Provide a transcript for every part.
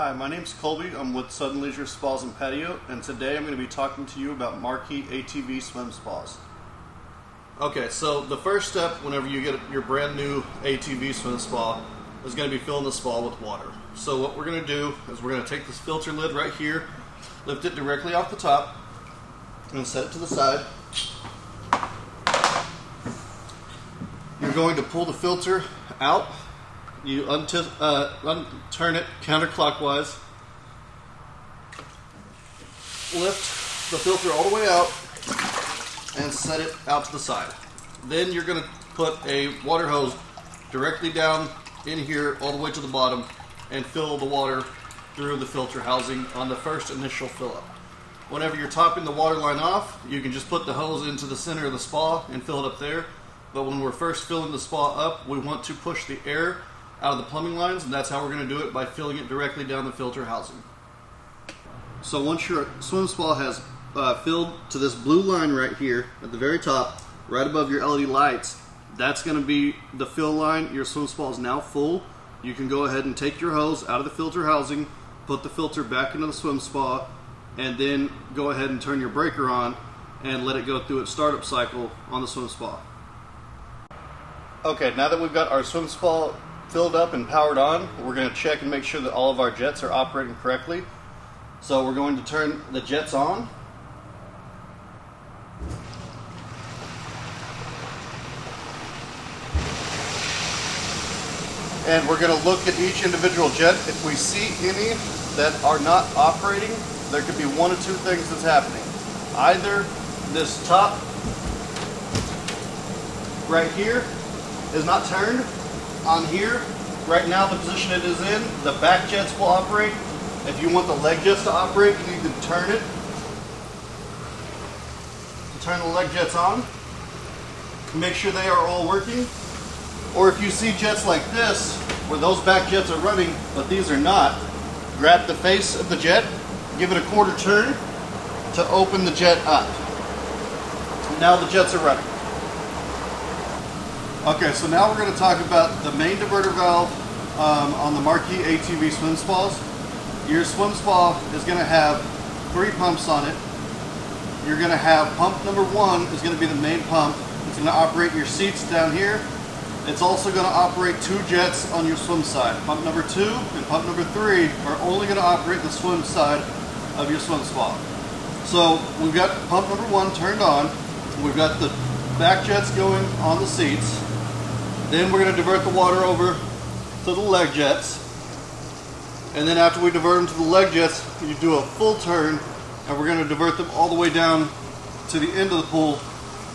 Hi, my name's Colby. I'm with Southern Leisure Spas and Patio, and today I'm going to be talking to you about Marquis ATV swim spas. Okay, so the first step whenever you get your brand new ATV swim spa is going to be filling the spa with water. So what we're going to do is we're going to take this filter lid right here, lift it directly off the top, and set it to the side. You're going to pull the filter out. You turn it counterclockwise, lift the filter all the way out, and set it out to the side. Then you're going to put a water hose directly down in here all the way to the bottom and fill the water through the filter housing on the first initial fill up. Whenever you're topping the water line off, you can just put the hose into the center of the spa and fill it up there. But when we're first filling the spa up, we want to push the air out of the plumbing lines, and that's how we're going to do it, by filling it directly down the filter housing. So once your swim spa has filled to this blue line right here at the very top, right above your LED lights, that's going to be the fill line. Your swim spa is now full. You can go ahead and take your hose out of the filter housing, put the filter back into the swim spa, and then go ahead and turn your breaker on and let it go through its startup cycle on the swim spa. Okay, now that we've got our swim spa filled up and powered on, we're going to check and make sure that all of our jets are operating correctly. So we're going to turn the jets on. And we're going to look at each individual jet. If we see any that are not operating, there could be one of two things that's happening. Either this top right here is not turned. On here, right now the position it is in, the back jets will operate. If you want the leg jets to operate, you need to turn it. Turn the leg jets on. Make sure they are all working. Or if you see jets like this, where those back jets are running, but these are not, grab the face of the jet, give it a quarter turn to open the jet up. Now the jets are running. Okay, so now we're going to talk about the main diverter valve on the Marquis ATV swim spas. Your swim spa is going to have 3 pumps on it. You're going to have pump number 1 is going to be the main pump. It's going to operate your seats down here. It's also going to operate 2 jets on your swim side. Pump number 2 and pump number 3 are only going to operate the swim side of your swim spa. So we've got pump number 1 turned on. We've got the back jets going on the seats. Then we're going to divert the water over to the leg jets. And then after we divert them to the leg jets, you do a full turn, and we're going to divert them all the way down to the end of the pool.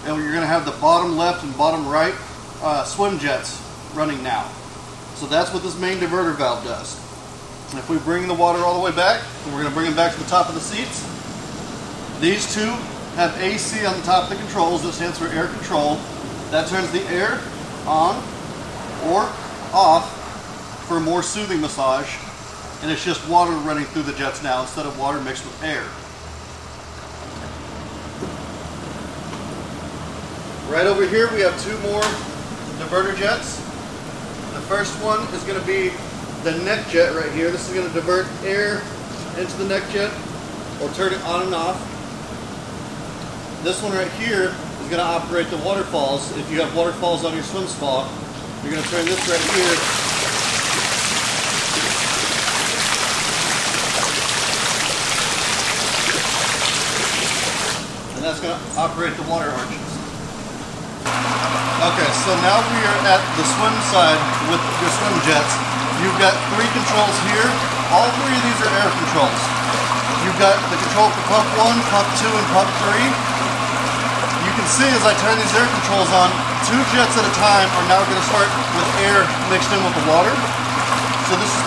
And you're going to have the bottom left and bottom right swim jets running now. So that's what this main diverter valve does. And if we bring the water all the way back, and we're going to bring them back to the top of the seats. These two have AC on the top of the controls. That stands for air control. That turns the air on or off for a more soothing massage, and it's just water running through the jets now instead of water mixed with air. Right over here we have 2 more diverter jets. The first one is going to be the neck jet right here. This is going to divert air into the neck jet or turn it on and off. This one right here is going to operate the waterfalls. If you have waterfalls on your swim spa, you're going to turn this right here. And that's going to operate the water arches. Okay, so now we are at the swim side with your swim jets. You've got 3 controls here. All 3 of these are air controls. You've got the control for pump 1, pump 2, and pump 3. You can see as I turn these air controls on, 2 jets at a time are now going to start with air mixed in with the water. So this is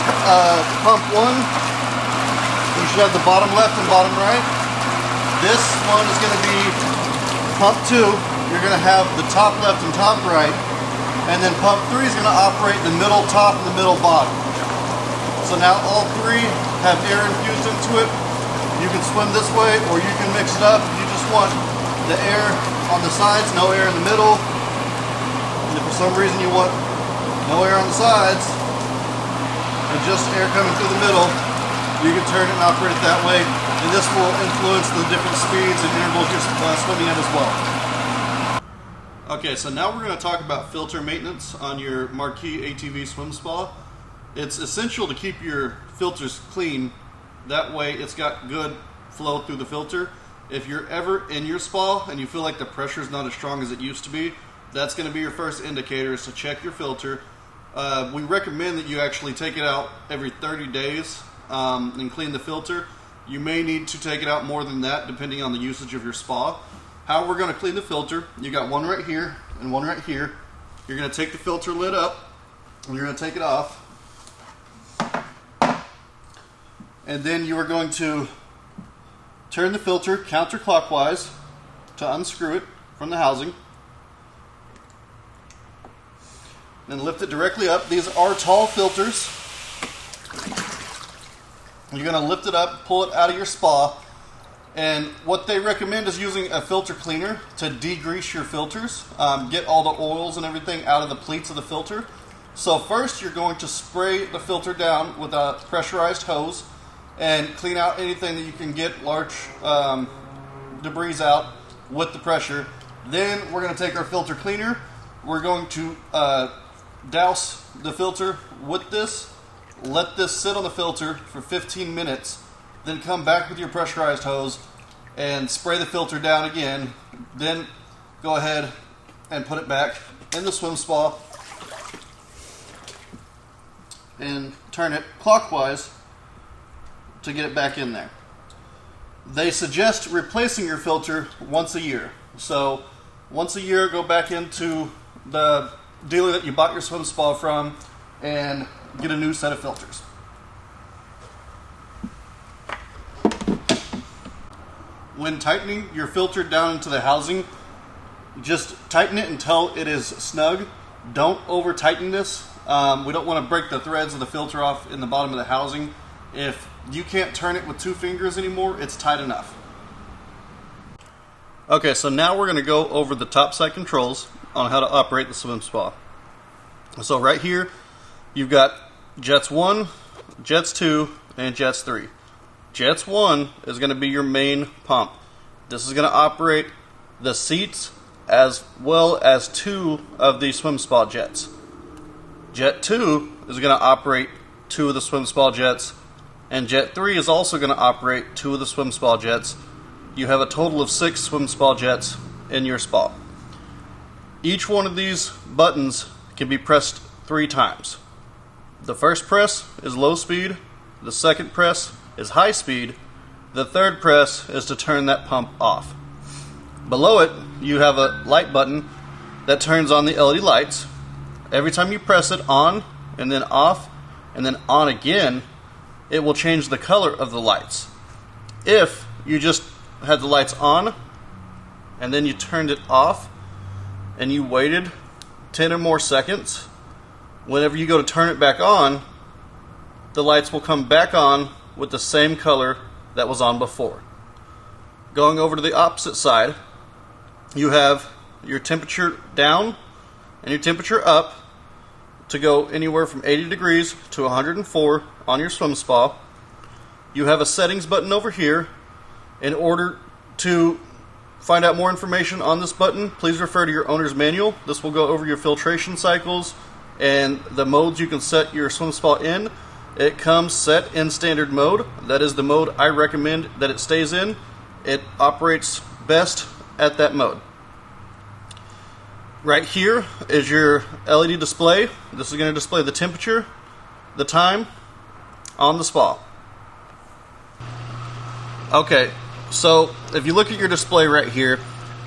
pump 1. You should have the bottom left and bottom right. This one is going to be pump 2. You're going to have the top left and top right. And then pump 3 is going to operate the middle top and the middle bottom. So now all 3 have air infused into it. You can swim this way or you can mix it up if you just want the air on the sides, no air in the middle. And if for some reason you want no air on the sides and just air coming through the middle, You can turn it and operate it that way, and this will influence the different speeds and intervals you're swimming at as well. Okay, so now we're going to talk about filter maintenance on your Marquis ATV swim spa. It's essential to keep your filters clean. That way it's got good flow through the filter. If you're ever in your spa and you feel like the pressure is not as strong as it used to be, that's going to be your first indicator, is to check your filter. We recommend that you actually take it out every 30 days and clean the filter. You may need to take it out more than that depending on the usage of your spa. How we're going to clean the filter, you got one right here and one right here. You're going to take the filter lid up and you're going to take it off. And then you are going to turn the filter counterclockwise to unscrew it from the housing. Then lift it directly up. These are tall filters. You're going to lift it up, pull it out of your spa, and what they recommend is using a filter cleaner to degrease your filters, get all the oils and everything out of the pleats of the filter. So first you're going to spray the filter down with a pressurized hose and clean out anything that you can get large debris out with the pressure. Then we're going to take our filter cleaner, we're going to douse the filter with this. Let this sit on the filter for 15 minutes, then come back with your pressurized hose and spray the filter down again. Then go ahead and put it back in the swim spa and turn it clockwise to get it back in there. They suggest replacing your filter once a year. So once a year, go back into the dealer that you bought your swim spa from and get a new set of filters. When tightening your filter down into the housing, just tighten it until it is snug. Don't over tighten this. We don't want to break the threads of the filter off in the bottom of the housing. If you can't turn it with 2 fingers anymore, it's tight enough. Okay, so now we're going to go over the top side controls on how to operate the swim spa. So right here, you've got Jets 1, Jets 2, and Jets 3. Jets 1 is going to be your main pump. This is going to operate the seats as well as 2 of the swim spa jets. Jet 2 is going to operate 2 of the swim spa jets, and Jet 3 is also going to operate 2 of the swim spa jets. You have a total of 6 swim spa jets in your spa. Each one of these buttons can be pressed 3 times. The first press is low speed, the second press is high speed, the third press is to turn that pump off. Below it, you have a light button that turns on the LED lights. Every time you press it on and then off and then on again, it will change the color of the lights. If you just had the lights on and then you turned it off and you waited 10 or more seconds, whenever you go to turn it back on, the lights will come back on with the same color that was on before. Going over to the opposite side, you have your temperature down and your temperature up to go anywhere from 80 degrees to 104 on your swim spa. You have a settings button over here. In order to find out more information on this button, please refer to your owner's manual. This will go over your filtration cycles and the modes you can set your swim spa in. It comes set in standard mode. That is the mode I recommend that it stays in. It operates best at that mode. Right here is your LED display. This is going to display the temperature, the time on the spa. Okay, so if you look at your display right here,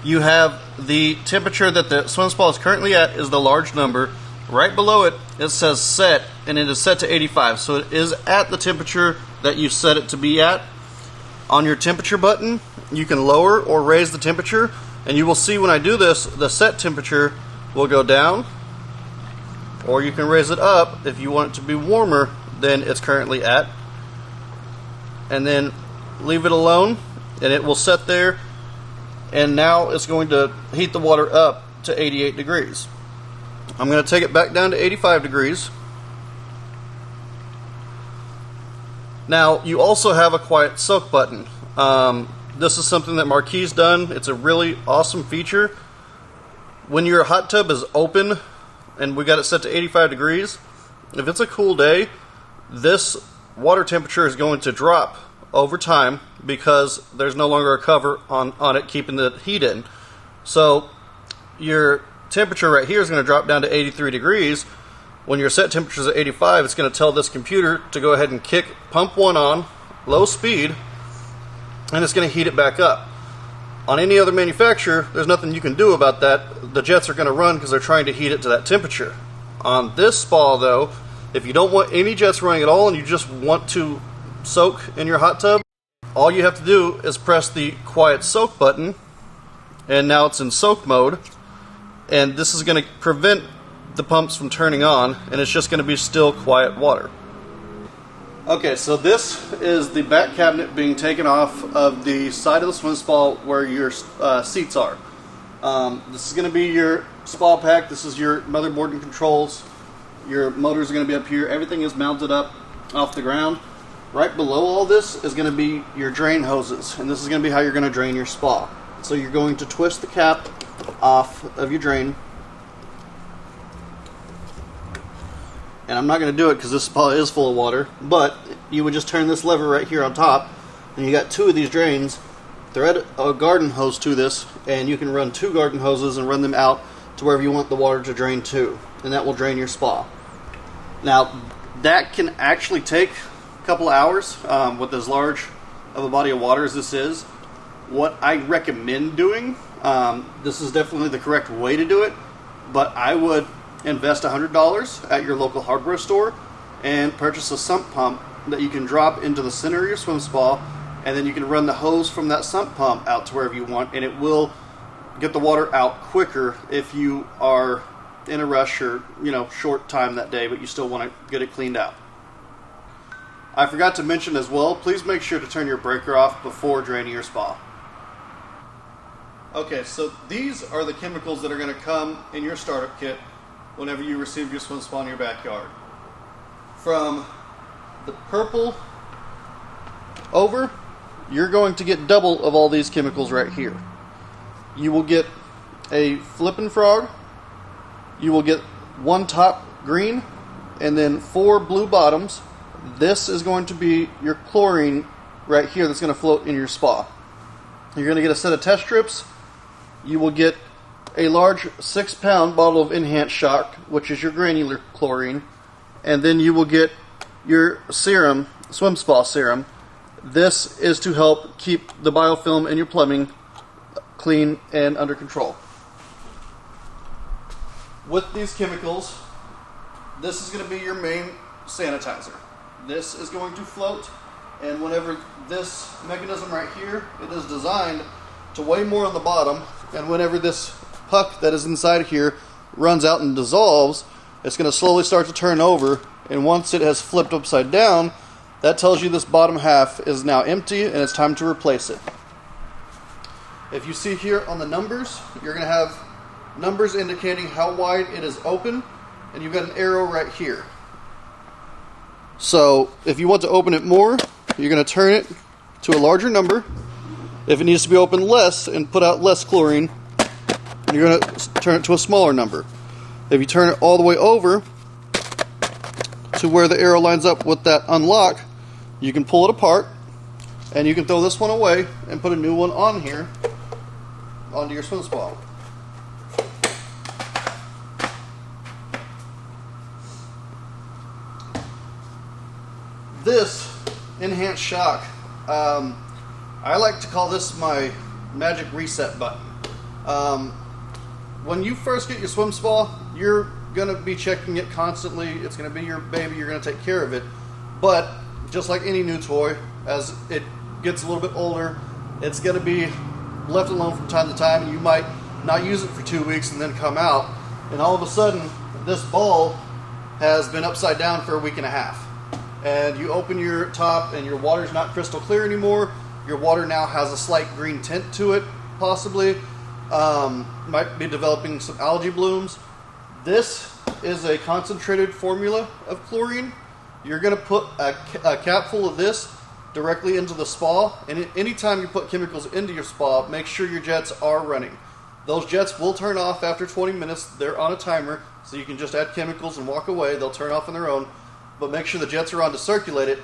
you have the temperature that the swim spa is currently at is the large number. Right below it, it says set, and it is set to 85. So it is at the temperature that you set it to be at. On your temperature button, you can lower or raise the temperature, and you will see when I do this, the set temperature will go down, or you can raise it up if you want it to be warmer than it's currently at. And then leave it alone, and it will set there, and now it's going to heat the water up to 88 degrees. I'm going to take it back down to 85 degrees. Now, you also have a quiet soak button. This is something that Marquis done. It's a really awesome feature. When your hot tub is open, and we got it set to 85 degrees, if it's a cool day, this water temperature is going to drop over time because there's no longer a cover on it keeping the heat in. So your temperature right here is going to drop down to 83 degrees. When your set temperature is at 85, it's going to tell this computer to go ahead and kick pump 1 on, low speed, and it's going to heat it back up. On any other manufacturer, there's nothing you can do about that. The jets are going to run because they're trying to heat it to that temperature. On this spa, though, if you don't want any jets running at all and you just want to soak in your hot tub, all you have to do is press the quiet soak button, and now it's in soak mode, and this is going to prevent the pumps from turning on, and it's just going to be still quiet water. Okay, so this is the back cabinet being taken off of the side of the swim spa where your seats are. This is going to be your spa pack. This is your motherboard and controls. Your motors are going to be up here. Everything is mounted up off the ground. Right below all this is going to be your drain hoses, and this is going to be how you're going to drain your spa. So you're going to twist the cap off of your drain. And I'm not going to do it because this spa is full of water, but you would just turn this lever right here on top, and you got 2 of these drains. Thread a garden hose to this, and you can run 2 garden hoses and run them out to wherever you want the water to drain to, and that will drain your spa. Now, that can actually take a couple hours with as large of a body of water as this is. What I recommend doing, this is definitely the correct way to do it, but I would invest $100 at your local hardware store and purchase a sump pump that you can drop into the center of your swim spa, and then you can run the hose from that sump pump out to wherever you want, and it will get the water out quicker if you are in a rush or short time that day, but you still want to get it cleaned out. I forgot to mention as well, please make sure to turn your breaker off before draining your spa. Okay, so these are the chemicals that are going to come in your startup kit whenever you receive your swim spa in your backyard. From the purple over, you're going to get double of all these chemicals right here. You will get a flippin' frog, you will get 1 top green, and then 4 blue bottoms. This is going to be your chlorine right here that's going to float in your spa. You're going to get a set of test strips. You will get a large 6-pound bottle of Enhanced Shock, which is your granular chlorine, and then you will get your serum, swim spa serum. This is to help keep the biofilm in your plumbing clean and under control. With these chemicals, this is going to be your main sanitizer. This is going to float, and whenever this mechanism right here, it is designed to weigh more on the bottom, and whenever this puck that is inside here runs out and dissolves, it's going to slowly start to turn over, and once it has flipped upside down, that tells you this bottom half is now empty and it's time to replace it. If you see here on the numbers, you're going to have numbers indicating how wide it is open, and you've got an arrow right here. So if you want to open it more, you're going to turn it to a larger number. If it needs to be opened less and put out less chlorine, you're going to turn it to a smaller number. If you turn it all the way over to where the arrow lines up with that unlock, you can pull it apart, and you can throw this one away and put a new one on here onto your swim spa. This Enhanced Shock, I like to call this my magic reset button. When you first get your swim spa, you're going to be checking it constantly. It's going to be your baby. You're going to take care of it. But just like any new toy, as it gets a little bit older, it's going to be left alone from time to time, and you might not use it for 2 weeks and then come out, and all of a sudden this ball has been upside down for a week and a half. And you open your top and your water's not crystal clear anymore. Your water now has a slight green tint to it, possibly. Might be developing some algae blooms. This is a concentrated formula of chlorine. You're going to put a cap full of this directly into the spa, and anytime you put chemicals into your spa, make sure your jets are running. Those jets will turn off after 20 minutes. They're on a timer, so you can just add chemicals and walk away. They'll turn off on their own, but make sure the jets are on to circulate it.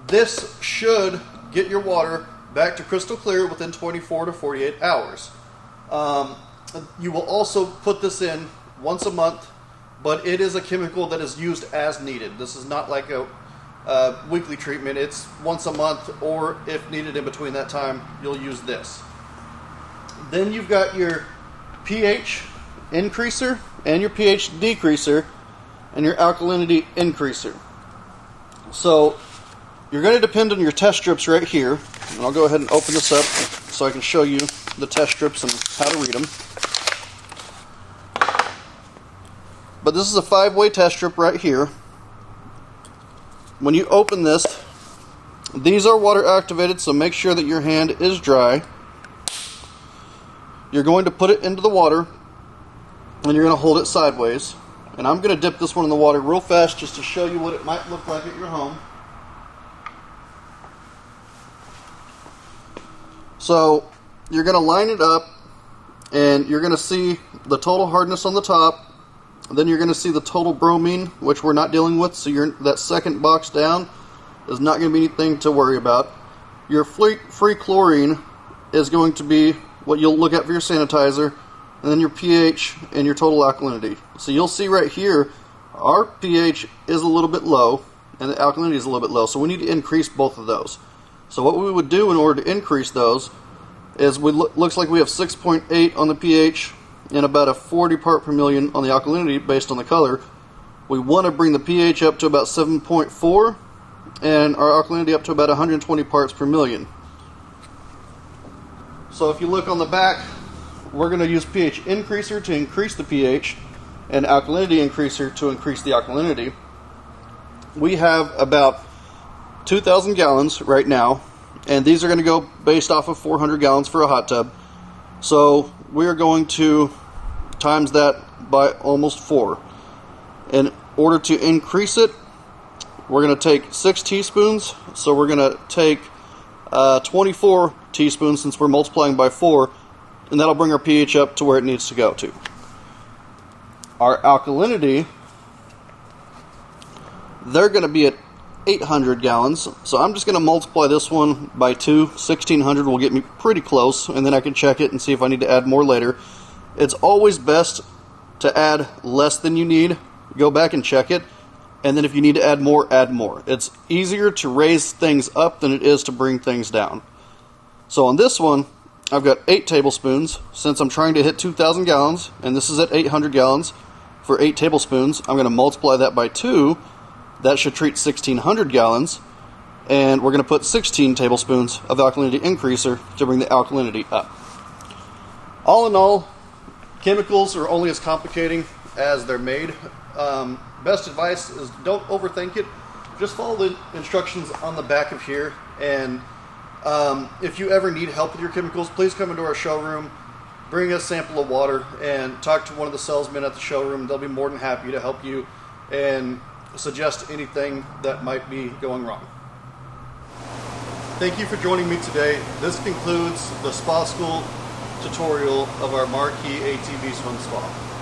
This should get your water back to crystal clear within 24 to 48 hours. You will also put this in once a month, but it is a chemical that is used as needed. This is not like a weekly treatment. It's once a month, or if needed in between that time, you'll use this. Then you've got your pH increaser and your pH decreaser and your alkalinity increaser. So you're going to depend on your test strips right here. And I'll go ahead and open this up so I can show you the test strips and how to read them. But this is a 5-way test strip right here. When you open this, these are water activated, so make sure that your hand is dry. You're going to put it into the water, and you're going to hold it sideways. And I'm going to dip this one in the water real fast just to show you what it might look like at your home. So you're going to line it up, and you're going to see the total hardness on the top. Then you're going to see the total bromine, which we're not dealing with, so that second box down is not going to be anything to worry about. Your free chlorine is going to be what you'll look at for your sanitizer, and then your pH and your total alkalinity. So you'll see right here, our pH is a little bit low, and the alkalinity is a little bit low, so we need to increase both of those. So what we would do in order to increase those is looks like we have 6.8 on the pH, and about a 40 part per million on the alkalinity based on the color. We want to bring the pH up to about 7.4 and our alkalinity up to about 120 parts per million. So if you look on the back, we're going to use pH increaser to increase the pH and alkalinity increaser to increase the alkalinity. We have about 2,000 gallons right now, and these are going to go based off of 400 gallons for a hot tub. So we are going to times that by almost 4. In order to increase it, we're going to take 6 teaspoons. So we're going to take 24 teaspoons since we're multiplying by 4, and that'll bring our pH up to where it needs to go to. Our alkalinity, they're going to be at 800 gallons, so I'm just going to multiply this one by 2. 1600 will get me pretty close, and then I can check it and see if I need to add more later. It's always best to add less than you need. Go back and check it, and then if you need to add more, add more. It's easier to raise things up than it is to bring things down. So on this one, I've got 8 tablespoons. Since I'm trying to hit 2,000 gallons, and this is at 800 gallons for 8 tablespoons, I'm going to multiply that by 2. That should treat 1,600 gallons, and we're going to put 16 tablespoons of alkalinity increaser to bring the alkalinity up. All in all, chemicals are only as complicating as they're made. Best advice is don't overthink it. Just follow the instructions on the back of here, and if you ever need help with your chemicals, please come into our showroom, bring a sample of water, and talk to one of the salesmen at the showroom. They'll be more than happy to help you and suggest anything that might be going wrong. Thank you for joining me today. This concludes the spa school tutorial of our Marquis ATV swim spa.